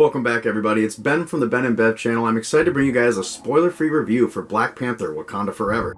Welcome back, everybody. It's Ben from the Ben and Bev channel. I'm excited to bring you guys a spoiler-free review for Black Panther: Wakanda Forever.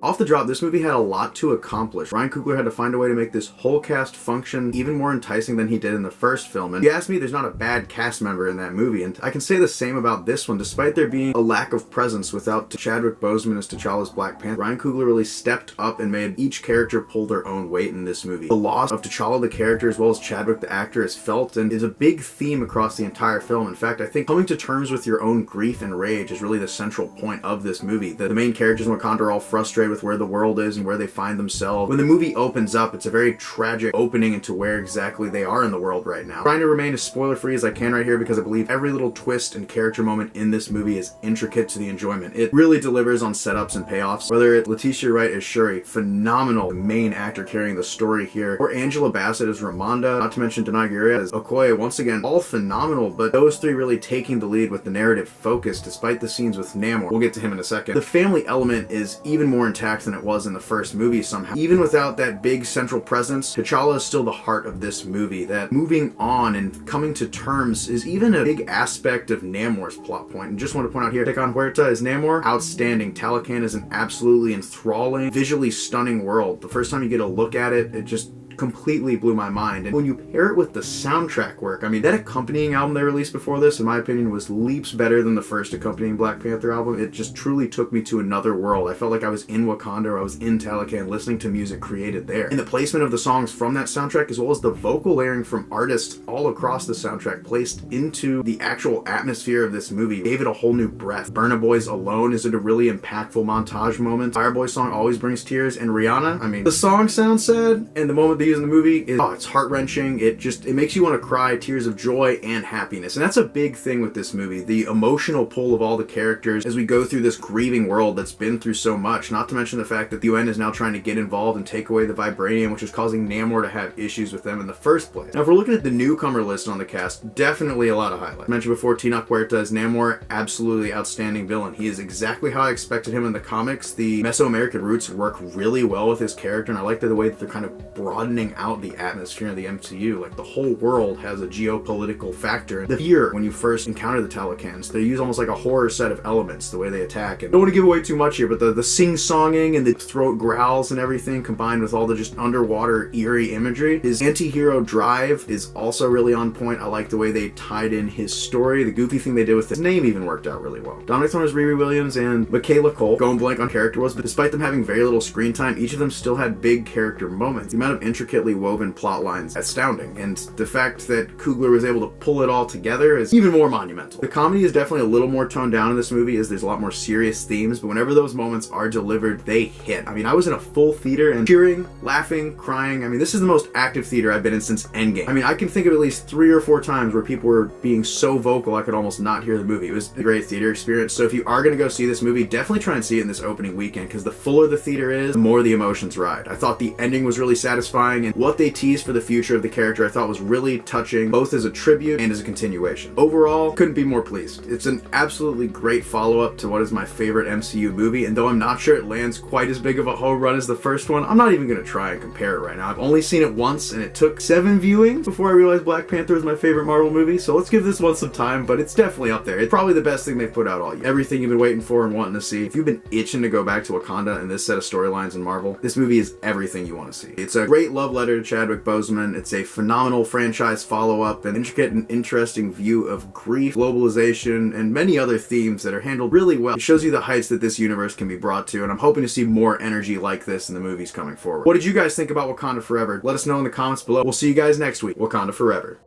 Off the drop, this movie had a lot to accomplish. Ryan Coogler had to find a way to make this whole cast function even more enticing than he did in the first film. And if you ask me, there's not a bad cast member in that movie, and I can say the same about this one. Despite there being a lack of presence without Chadwick Boseman as T'Challa's Black Panther, Ryan Coogler really stepped up and made each character pull their own weight in this movie. The loss of T'Challa the character as well as Chadwick the actor is felt and is a big theme across the entire film. In fact, I think coming to terms with your own grief and rage is really the central point of this movie. The main characters in Wakanda are all frustrated with where the world is and where they find themselves. When the movie opens up, it's a very tragic opening into where exactly they are in the world right now. I'm trying to remain as spoiler free as I can right here because I believe every little twist and character moment in this movie is intricate to the enjoyment. It really delivers on setups and payoffs. Whether it's Letitia Wright as Shuri, phenomenal main actor carrying the story here, or Angela Bassett as Ramonda, not to mention Danai Gurira as Okoye, once again, all phenomenal, but those three really taking the lead with the narrative focus despite the scenes with Namor. We'll get to him in a second. The family element is even more intact than it was in the first movie somehow. Even without that big central presence, T'Challa is still the heart of this movie. That moving on and coming to terms is even a big aspect of Namor's plot point. And just want to point out here, take on Huerta as Namor, outstanding. Talocan is an absolutely enthralling, visually stunning world. The first time you get a look at it, it just completely blew my mind. And when you pair it with the soundtrack work, I mean, that accompanying album they released before this, in my opinion, was leaps better than the first accompanying Black Panther album. It just truly took me to another world. I felt like I was in Wakanda, or I was in Talocan, listening to music created there. And the placement of the songs from that soundtrack, as well as the vocal layering from artists all across the soundtrack placed into the actual atmosphere of this movie, gave it a whole new breath. Burna Boy's Alone is a really impactful montage moment. Fireboy's song always brings tears, and Rihanna, I mean, the song sounds sad, and the moment they use in the movie is, oh, it's heart-wrenching. It makes you want to cry tears of joy and happiness. And that's a big thing with this movie, the emotional pull of all the characters as we go through this grieving world that's been through so much, not to mention the fact that the UN is now trying to get involved and take away the vibranium, which is causing Namor to have issues with them in the first place. Now, if we're looking at the newcomer list on the cast, definitely a lot of highlights. I mentioned before, Tenoch Huerta as Namor, absolutely outstanding villain. He is exactly how I expected him in the comics. The Mesoamerican roots work really well with his character, and I like the way that they're kind of broadening out the atmosphere of the MCU. Like, the whole world has a geopolitical factor. The fear when you first encounter the Talocans, they use almost like a horror set of elements, the way they attack. And I don't want to give away too much here, but the sing-songing and the throat growls and everything combined with all the just underwater eerie imagery. His anti-hero drive is also really on point. I like the way they tied in his story. The goofy thing they did with his name even worked out really well. Domonique Thorne as Riri Williams and Michaela Cole, going blank on character was, but despite them having very little screen time, each of them still had big character moments. The amount of intricately woven plot lines astounding, and the fact that Coogler was able to pull it all together is even more monumental. The comedy is definitely a little more toned down in this movie, as there's a lot more serious themes, but whenever those moments are delivered, they hit. I mean, I was in a full theater and cheering, laughing, crying. I mean, this is the most active theater I've been in since Endgame. I mean, I can think of at least 3 or 4 times where people were being so vocal I could almost not hear the movie. It was a great theater experience, so if you are going to go see this movie, definitely try and see it in this opening weekend, because the fuller the theater is, the more the emotions ride. I thought the ending was really satisfying, and what they teased for the future of the character I thought was really touching, both as a tribute and as a continuation. Overall, couldn't be more pleased. It's an absolutely great follow-up to what is my favorite MCU movie, and though I'm not sure it lands quite as big of a home run as the first one, I'm not even going to try and compare it right now. I've only seen it once, and it took 7 viewings before I realized Black Panther was my favorite Marvel movie, so let's give this one some time, but it's definitely up there. It's probably the best thing they've put out all year. Everything you've been waiting for and wanting to see. If you've been itching to go back to Wakanda and this set of storylines in Marvel, this movie is everything you want to see. It's a great love letter to Chadwick Boseman. It's a phenomenal franchise follow-up, an intricate and interesting view of grief, globalization, and many other themes that are handled really well. It shows you the heights that this universe can be brought to, and I'm hoping to see more energy like this in the movies coming forward. What did you guys think about Wakanda Forever? Let us know in the comments below. We'll see you guys next week. Wakanda Forever.